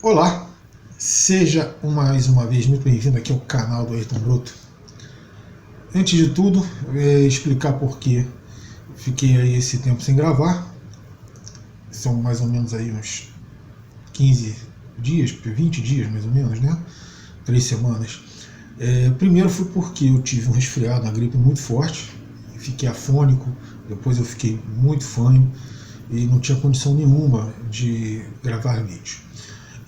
Olá, seja mais uma vez muito bem-vindo aqui ao canal do Ayrton Broto. Antes de tudo, explicar por que fiquei aí esse tempo sem gravar. São mais ou menos aí uns 15 dias, 20 dias mais ou menos, né? 3 semanas. Primeiro foi porque eu tive um resfriado, uma gripe muito forte, fiquei afônico, depois eu fiquei muito fanho e não tinha condição nenhuma de gravar vídeo.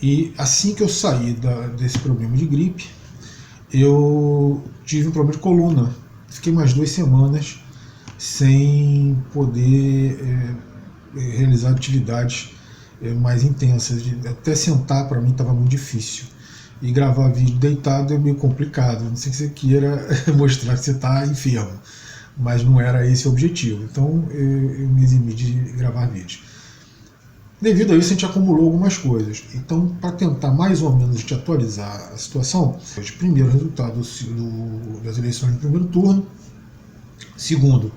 E assim que eu saí desse problema de gripe, eu tive um problema de coluna. Fiquei mais 2 semanas sem poder realizar atividades mais intensas. Até sentar para mim estava muito difícil. E gravar vídeo deitado é meio complicado. Não sei se você queira mostrar que você está enfermo, mas não era esse o objetivo. Então eu me eximi de gravar vídeo. Devido a isso, a gente acumulou algumas coisas. Então, para tentar mais ou menos te atualizar a situação, primeiro, resultado das eleições no primeiro turno. Segundo,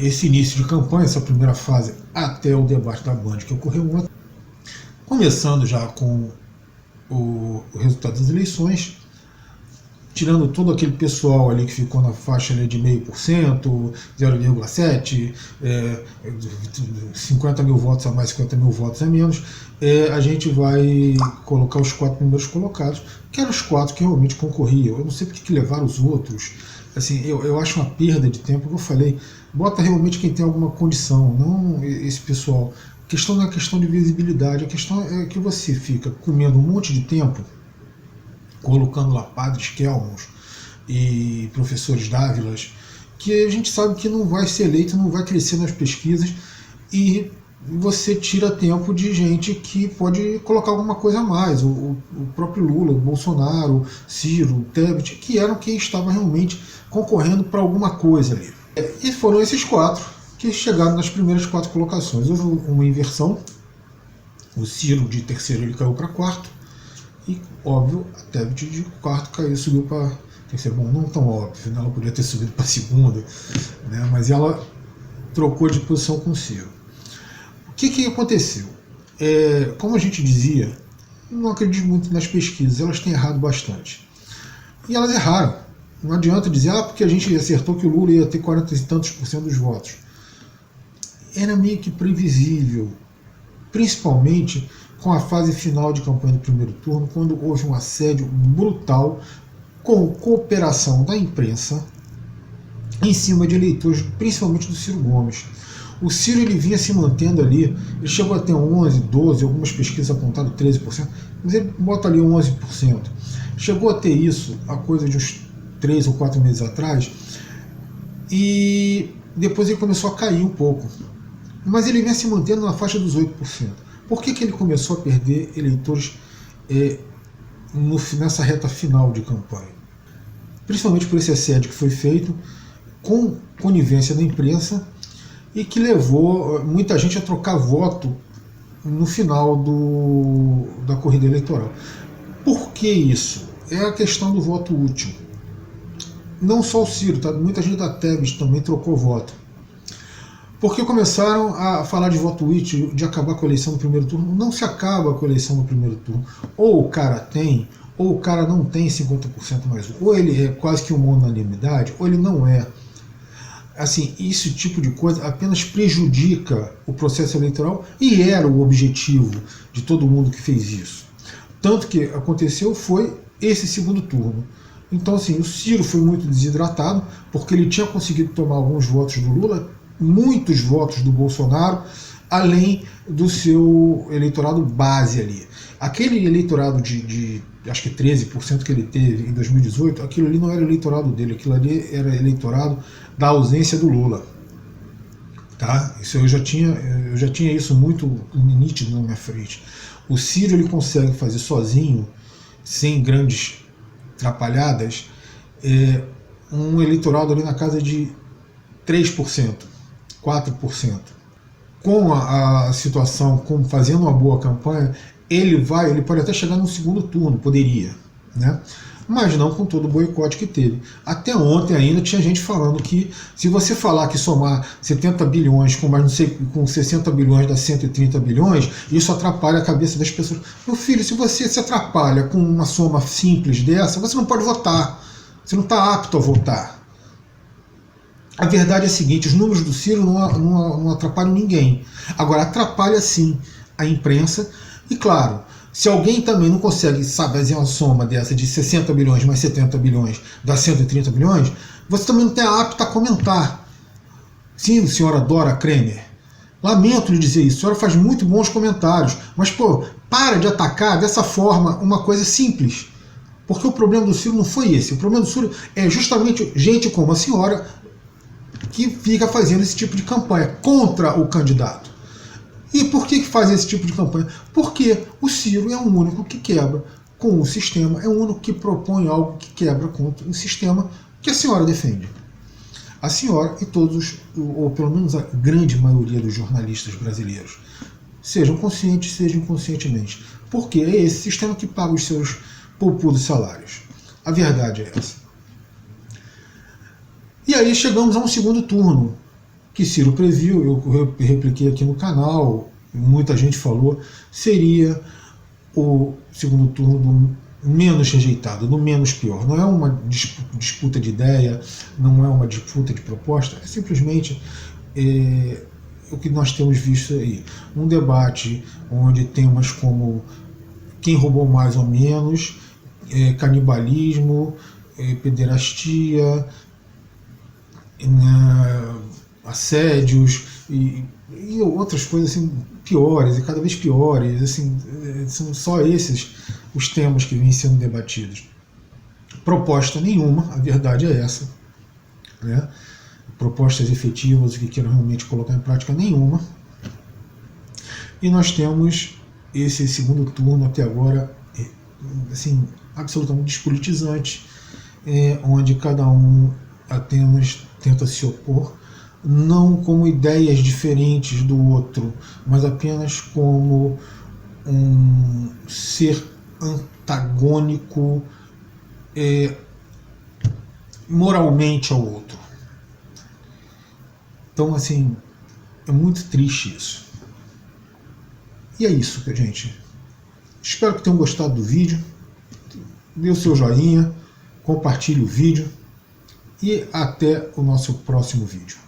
esse início de campanha, essa primeira fase até o debate da Band que ocorreu ontem. Começando já com o resultado das eleições, tirando todo aquele pessoal ali que ficou na faixa ali de 0,5%, 0,7%, 50 mil votos a mais, 50 mil votos a menos, a gente vai colocar os 4 primeiros colocados, que eram os 4 que realmente concorriam. Eu não sei porque que levaram os outros. Assim, eu acho uma perda de tempo, como eu falei, bota realmente quem tem alguma condição, não esse pessoal. A questão não é questão de visibilidade, a questão é que você fica comendo um monte de tempo colocando lá padres Kelmos e professores Dávilas, que a gente sabe que não vai ser eleito, não vai crescer nas pesquisas, e você tira tempo de gente que pode colocar alguma coisa a mais, o próprio Lula, o Bolsonaro, Ciro, o Tebet, que eram quem estava realmente concorrendo para alguma coisa ali. E foram esses 4 que chegaram nas primeiras 4 colocações. Houve uma inversão, o Ciro de terceiro ele caiu para quarto, e, óbvio, a Tebet de quarto caiu, subiu para terceiro. Bom, não tão óbvio, né? Ela poderia ter subido para segunda, né? Mas ela trocou de posição com o Ciro. O que aconteceu? Como a gente dizia, não acredito muito nas pesquisas, elas têm errado bastante. E elas erraram. Não adianta dizer, porque a gente acertou que o Lula ia ter 40 e tantos % dos votos. Era meio que previsível, principalmente com a fase final de campanha do primeiro turno, quando houve um assédio brutal com cooperação da imprensa em cima de eleitores, principalmente do Ciro Gomes. O Ciro ele vinha se mantendo ali, ele chegou a ter 11, 12, algumas pesquisas apontaram 13%, mas ele bota ali 11%. Chegou a ter isso a coisa de uns 3 ou 4 meses atrás, e depois ele começou a cair um pouco. Mas ele vinha se mantendo na faixa dos 8%. Por que ele começou a perder eleitores nessa reta final de campanha? Principalmente por esse assédio que foi feito com conivência da imprensa e que levou muita gente a trocar voto no final da corrida eleitoral. Por que isso? É a questão do voto útil. Não só o Ciro, tá? Muita gente da Tebet também trocou voto. Porque começaram a falar de voto útil, de acabar com a eleição no primeiro turno. Não se acaba com a eleição no primeiro turno. Ou o cara tem, ou o cara não tem 50% mais. Ou ele é quase que uma unanimidade, ou ele não é. Assim, esse tipo de coisa apenas prejudica o processo eleitoral, e era o objetivo de todo mundo que fez isso. Tanto que aconteceu foi esse segundo turno. Então, assim, o Ciro foi muito desidratado, porque ele tinha conseguido tomar alguns votos do Lula, muitos votos do Bolsonaro, além do seu eleitorado base ali. Aquele eleitorado de acho que 13% que ele teve em 2018, aquilo ali não era eleitorado dele, aquilo ali era eleitorado da ausência do Lula. Tá? Isso eu já tinha isso muito nítido na minha frente. O Ciro ele consegue fazer sozinho, sem grandes atrapalhadas, um eleitorado ali na casa de 3%, 4%. Com a situação, fazendo uma boa campanha, ele pode até chegar no segundo turno, poderia, né? mas não com todo o boicote que teve. Até ontem ainda tinha gente falando que se você falar que somar 70 bilhões com mais não sei, com 60 bilhões dá 130 bilhões, isso atrapalha a cabeça das pessoas. Meu filho, se você se atrapalha com uma soma simples dessa, você não pode votar. Você não está apto a votar. A verdade é a seguinte, os números do Ciro não atrapalham ninguém. Agora, atrapalha sim a imprensa e, claro, se alguém também não consegue fazer uma soma dessa de 60 bilhões mais 70 bilhões dá 130 bilhões, você também não está apto a comentar. Sim, senhora Dora Kremer, lamento lhe dizer isso, a senhora faz muito bons comentários, mas, pô, para de atacar dessa forma uma coisa simples. Porque o problema do Ciro não foi esse. O problema do Ciro é justamente gente como a senhora que fica fazendo esse tipo de campanha contra o candidato. E por que faz esse tipo de campanha? Porque o Ciro é o único que quebra com o sistema, é o único que propõe algo que quebra contra o sistema que a senhora defende. A senhora e todos, ou pelo menos a grande maioria dos jornalistas brasileiros, sejam conscientes, sejam inconscientemente. Porque é esse sistema que paga os seus poupudos salários. A verdade é essa. E aí chegamos a um segundo turno, que Ciro previu, eu repliquei aqui no canal, muita gente falou, seria o segundo turno do menos rejeitado, do menos pior. Não é uma disputa de ideia, não é uma disputa de proposta, é simplesmente o que nós temos visto aí. Um debate onde temas como quem roubou mais ou menos, canibalismo, pederastia, assédios e outras coisas assim, piores, e cada vez piores. Assim, são só esses os temas que vêm sendo debatidos. Proposta nenhuma, a verdade é essa. Né? Propostas efetivas que queiram realmente colocar em prática nenhuma. E nós temos esse segundo turno até agora assim, absolutamente despolitizante, onde cada um apenas tenta se opor, não como ideias diferentes do outro, mas apenas como um ser antagônico moralmente ao outro. Então, assim, é muito triste isso. E é isso, gente. Espero que tenham gostado do vídeo. Dê o seu joinha, compartilhe o vídeo e até o nosso próximo vídeo.